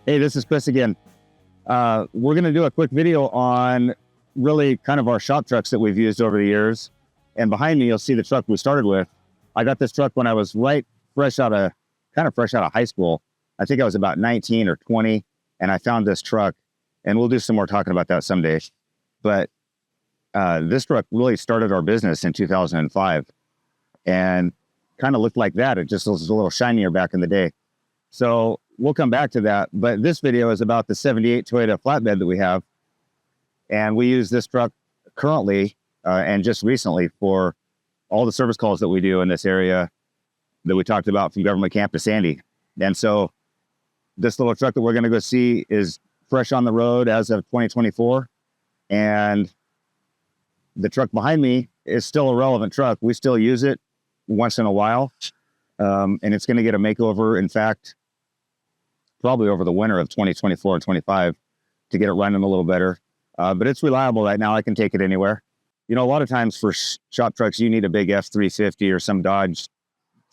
Hey, this is Chris again. We're going to do a quick video on really kind of our shop trucks that we've used over the years. And behind me, you'll see the truck we started with. I got this truck when I was fresh out of high school. I think I was about 19 or 20, and I found this truck, and we'll do some more talking about that someday. But this truck really started our business in 2005 and kind of looked like that. It just was a little shinier back in the day. So we'll come back to that. But this video is about the 78 Toyota flatbed that we have. And we use this truck currently and just recently for all the service calls that we do in this area that we talked about from Government Camp to Sandy. And so this little truck that we're going to go see is fresh on the road as of 2024. And the truck behind me is still a relevant truck. We still use it once in a while. And it's going to get a makeover. In fact, probably over the winter of 2024 and 25 to get it running a little better. But it's reliable right now. I can take it anywhere. You know, a lot of times for shop trucks, you need a big F-350 or some Dodge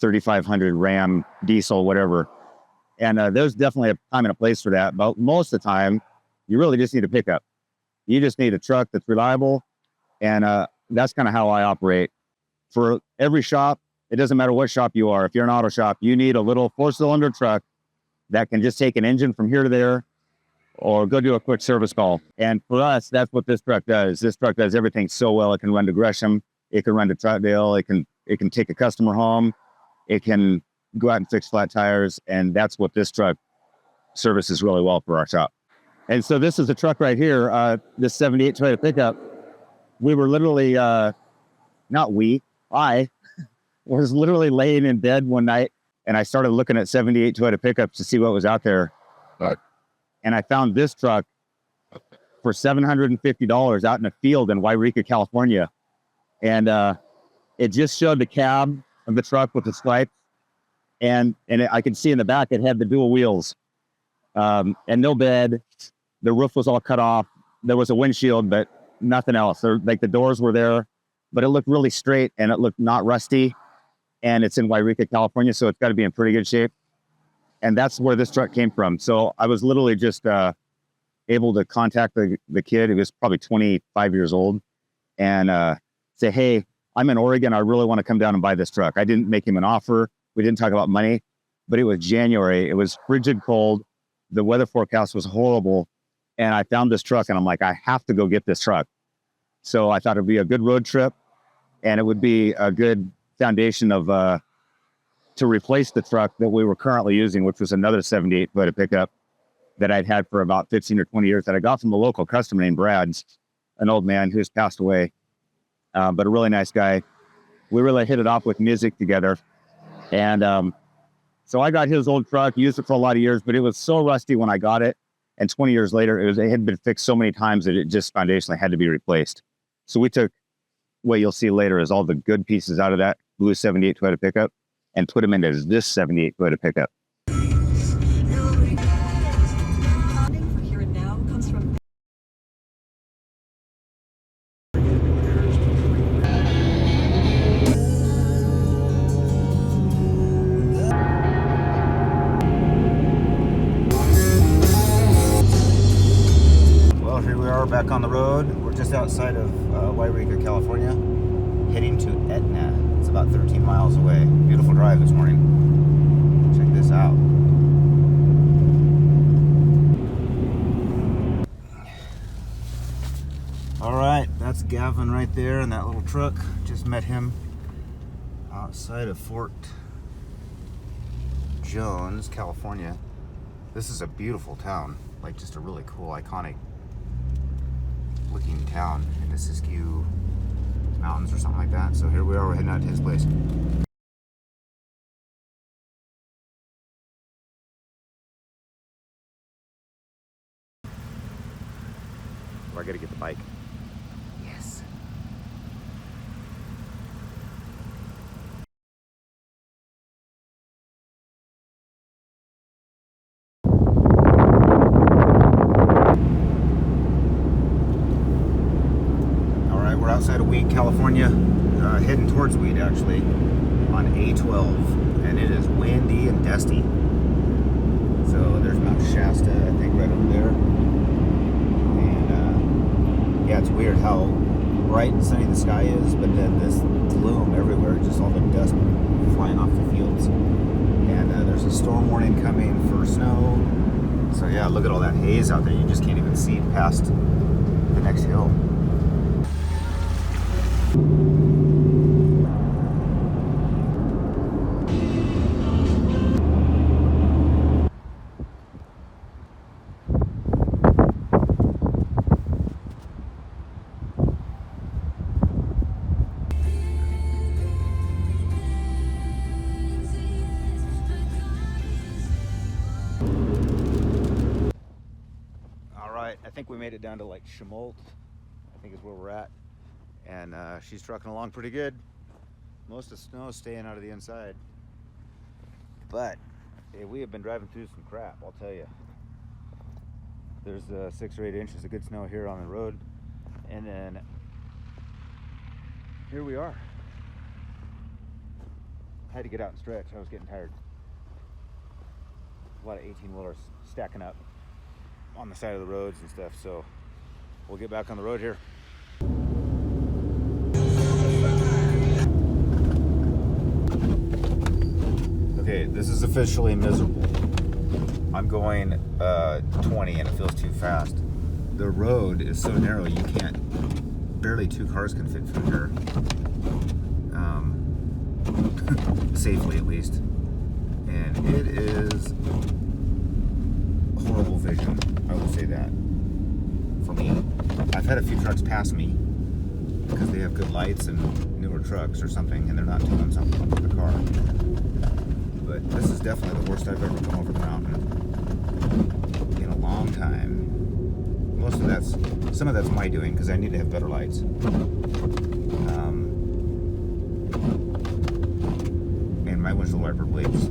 3500 Ram diesel, whatever. And there's definitely a time and a place for that. But most of the time, you really just need a pickup. You just need a truck that's reliable. And that's kind of how I operate. For every shop, it doesn't matter what shop you are. If you're an auto shop, you need a little 4-cylinder truck that can just take an engine from here to there or go do a quick service call. And for us, that's what this truck does. This truck does everything so well. It can run to Gresham. It can run to Troutdale. It can take a customer home. It can go out and fix flat tires. And that's what this truck services really well for our shop. And so this is a truck right here, this 78 Toyota pickup. We were literally, I was literally laying in bed one night and I started looking at 78 Toyota pickups to see what was out there. Right. And I found this truck for $750 out in a field in Wairika, California. And it just showed the cab of the truck with the stripes. And I could see in the back, it had the dual wheels and no bed. The roof was all cut off. There was a windshield, but nothing else. Like the doors were there, but it looked really straight and it looked not rusty. And it's in Wairika, California, so it's got to be in pretty good shape. And that's where this truck came from. So I was literally just able to contact the kid. He was probably 25 years old and say, hey, I'm in Oregon. I really want to come down and buy this truck. I didn't make him an offer. We didn't talk about money, but it was January. It was frigid cold. The weather forecast was horrible. And I found this truck and I'm like, I have to go get this truck. So I thought it'd be a good road trip and it would be a good foundation of to replace the truck that we were currently using, which was another 78 Toyota pickup that I'd had for about 15 or 20 years that I got from a local customer named Brad, an old man who's passed away, but a really nice guy. We really hit it off with music together. And so I got his old truck, used it for a lot of years, but it was so rusty when I got it. And 20 years later, it had been fixed so many times that it just foundationally had to be replaced. So we took what you'll see later is all the good pieces out of that blue 78 Toyota pickup and put them into this 78 Toyota pickup. Well, here we are back on the road. We're just outside of Wairika, California, heading to Etna. It's about 13 miles away. Beautiful drive this morning. Check this out. All right, that's Gavin right there in that little truck. Just met him outside of Fort Jones, California. This is a beautiful town, like just a really cool, iconic looking town in the Siskiyou Mountains or something like that. So here we are, we're heading out to his place. I gotta get the bike. Yes. All right, we're outside of Weed, California, heading towards Weed actually on A12, and it is windy and dusty. So there's there's Mount Shasta, I think, right over there. And yeah, it's weird how bright and sunny the sky is, but then this gloom everywhere, just all the dust flying off the fields. And there's a storm warning coming for snow. So yeah, look at all that haze out there. You just can't even see past the next hill. I think we made it down to like Chemolt, I think is where we're at, and she's trucking along pretty good. Most of the snow is staying out of the inside, but we have been driving through some crap, I'll tell you. There's 6 or 8 inches of good snow here on the road, and then here we are. I had to get out and stretch. I was getting tired. A lot of 18-wheelers stacking up on the side of the roads and stuff, so we'll get back on the road here. Okay, this is officially miserable. I'm going 20 and it feels too fast. The road is so narrow you can't, barely 2 cars can fit through here. Safely at least. And it is horrible vision, I will say that, for me. I've had a few trucks pass me because they have good lights and newer trucks or something, and they're not doing something with the car. But this is definitely the worst I've ever come over the mountain in a long time. Some of that's my doing because I need to have better lights. And my windshield wiper blades,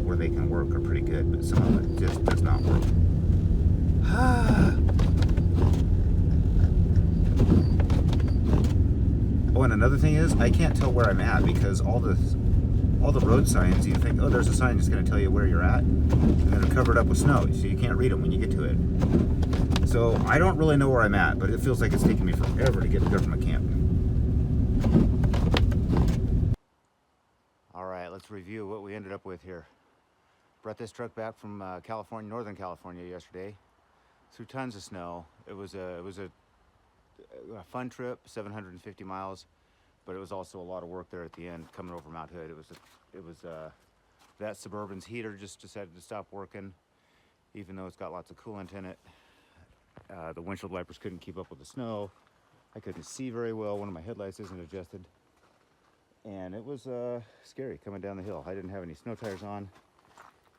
where they can work, are pretty good, but some of it just does not work. Oh, and another thing is, I can't tell where I'm at because all the road signs, you think, oh, there's a sign that's going to tell you where you're at, and then they're covered up with snow, so you can't read them when you get to it. So I don't really know where I'm at, but it feels like it's taking me forever to get to government camp. All right, let's review what we ended up with here. Brought this truck back from California, Northern California yesterday, through tons of snow. It was a fun trip, 750 miles, but it was also a lot of work there at the end, coming over Mount Hood. It was that Suburban's heater just decided to stop working, even though it's got lots of coolant in it. The windshield wipers couldn't keep up with the snow. I couldn't see very well. One of my headlights isn't adjusted, and it was scary coming down the hill. I didn't have any snow tires on.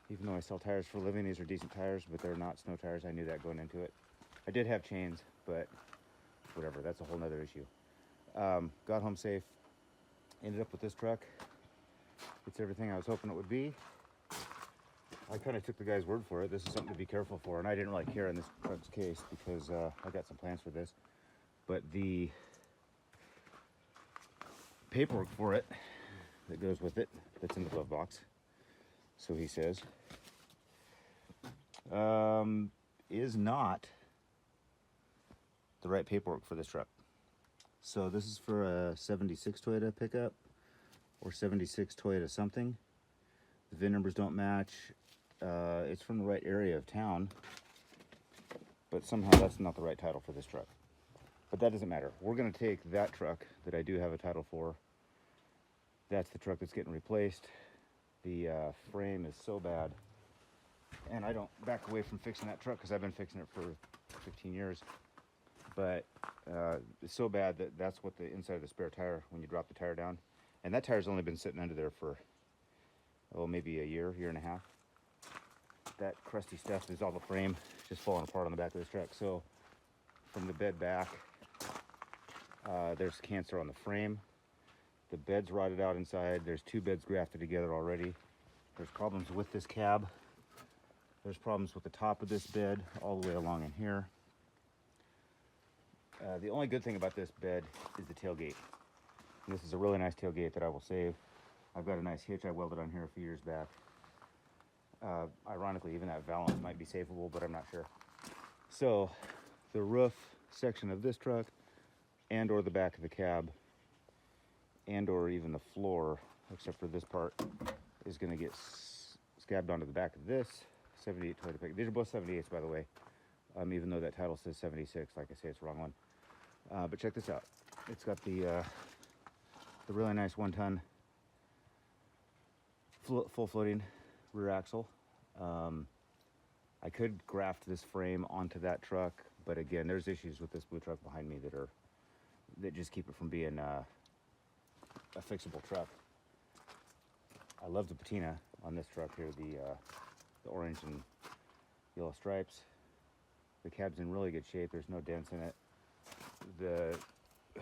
Even though I sell tires for a living, these are decent tires, but they're not snow tires. I knew that going into it. I did have chains, but whatever, that's a whole nother issue. Got home safe, ended up with this truck. It's everything I was hoping it would be. I kind of took the guy's word for it. This is something to be careful for, and I didn't really care in this truck's case because I got some plans for this. But the paperwork for it that goes with it, that's in the glove box, so he says, is not the right paperwork for this truck. So this is for a 76 Toyota pickup or 76 Toyota something. The VIN numbers don't match. It's from the right area of town, but somehow that's not the right title for this truck. But that doesn't matter. We're going to take that truck that I do have a title for. That's the truck that's getting replaced. The frame is so bad, and I don't back away from fixing that truck because I've been fixing it for 15 years. But it's so bad that that's what the inside of the spare tire, when you drop the tire down, and that tire's only been sitting under there for, oh, maybe a year and a half. That crusty stuff is all the frame just falling apart on the back of this truck. So from the bed back, there's cancer on the frame. The bed's rotted out inside. There's 2 beds grafted together already. There's problems with this cab. There's problems with the top of this bed all the way along in here. The only good thing about this bed is the tailgate. And this is a really nice tailgate that I will save. I've got a nice hitch I welded on here a few years back. Ironically, even that valance might be savable, but I'm not sure. So the roof section of this truck and or the back of the cab and or even the floor, except for this part, is going to get scabbed onto the back of this 78 Toyota pick. These are both 78s, by the way, even though that title says 76. Like I say, it's the wrong one. But check this out. It's got the really nice 1-ton full floating rear axle. I could graft this frame onto that truck, but again, there's issues with this blue truck behind me that just keep it from being a fixable truck. I love the patina on this truck here, the orange and yellow stripes. The cab's in really good shape. There's no dents in it. The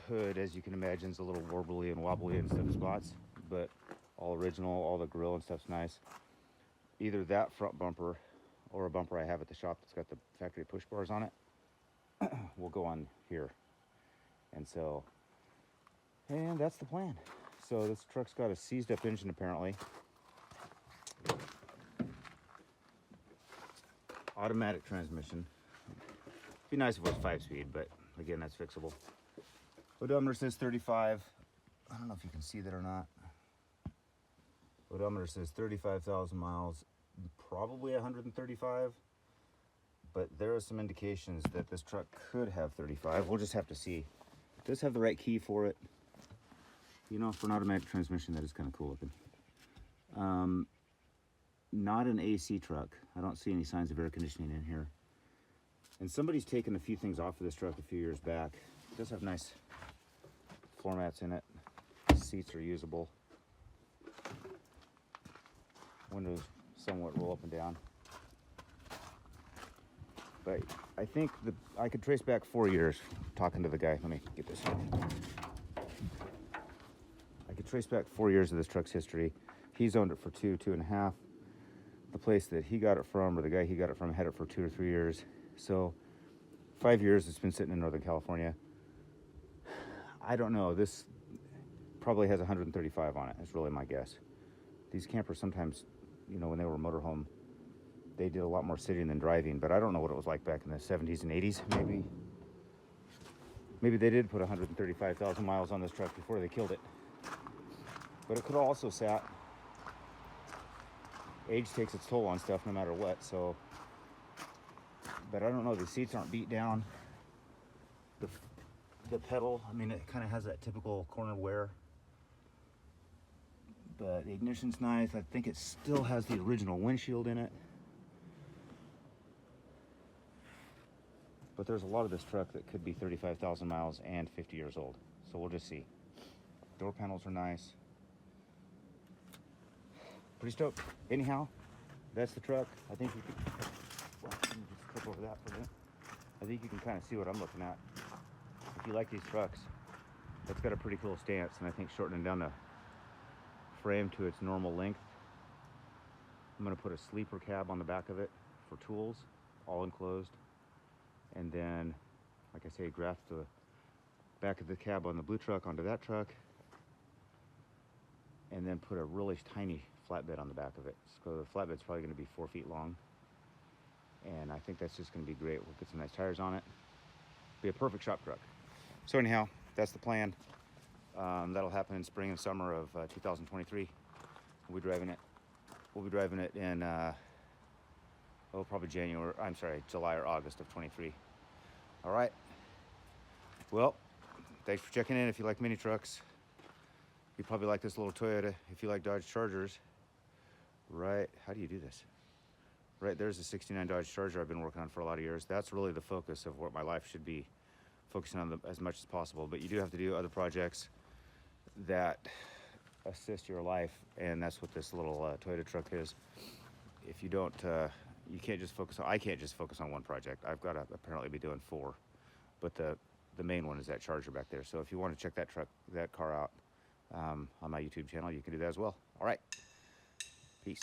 hood, as you can imagine, is a little warbly and wobbly in some spots, but all original. All the grill and stuff's nice. Either that front bumper or a bumper I have at the shop that's got the factory push bars on it will go on here. And that's the plan. So this truck's got a seized up engine apparently. Automatic transmission. Be nice if it was 5-speed, but again, that's fixable. Odometer says 35. I don't know if you can see that or not. Odometer says 35,000 miles, probably 135, but there are some indications that this truck could have 35. We'll just have to see. It does have the right key for it. You know, for an automatic transmission, that is kind of cool looking. Not an AC truck. I don't see any signs of air conditioning in here. And somebody's taken a few things off of this truck a few years back. It does have nice floor mats in it. Seats are usable. Windows somewhat roll up and down. But I think I could trace back 4 years talking to the guy. Let me get this here. I could trace back 4 years of this truck's history. He's owned it for 2.5. The place that he got it from, or the guy he got it from, had it for 2 or 3 years. So 5 years it's been sitting in Northern California. I don't know. This probably has 135 on it. That's really my guess. These campers sometimes, you know, when they were motorhome, they did a lot more sitting than driving, but I don't know what it was like back in the 70s and 80s. Maybe they did put 135,000 miles on this truck before they killed it. But it could have also sat. Age takes its toll on stuff no matter what, so. But I don't know, the seats aren't beat down. The pedal, I mean, it kind of has that typical corner wear. But the ignition's nice. I think it still has the original windshield in it. But there's a lot of this truck that could be 35,000 miles and 50 years old. So we'll just see. Door panels are nice. Pretty stoked. Anyhow, that's the truck. I think you can, well, let me just click over that for a minute. I think you can kind of see what I'm looking at. If you like these trucks, it's got a pretty cool stance, and I think shortening down the frame to its normal length. I'm going to put a sleeper cab on the back of it for tools, all enclosed. And then, like I say, graft the back of the cab on the blue truck onto that truck. And then put a really tiny flatbed on the back of it. So the flatbed's probably going to be 4 feet long. And I think that's just going to be great. We'll get some nice tires on it. Be a perfect shop truck. So anyhow, that's the plan. That'll happen in spring and summer of 2023. We'll be driving it in, probably July or August of 23. All right. Well, thanks for checking in. If you like mini trucks, you probably like this little Toyota. If you like Dodge Chargers, right, how do you do this? Right, there's a 69 Dodge Charger I've been working on for a lot of years. That's really the focus of what my life should be, focusing on as much as possible. But you do have to do other projects that assist your life, and that's what this little Toyota truck is. If you don't, you can't just focus on, I can't just focus on one project. I've got to apparently be doing 4, but the main one is that Charger back there. So if you want to check that car out on my YouTube channel, you can do that as well. All right, peace.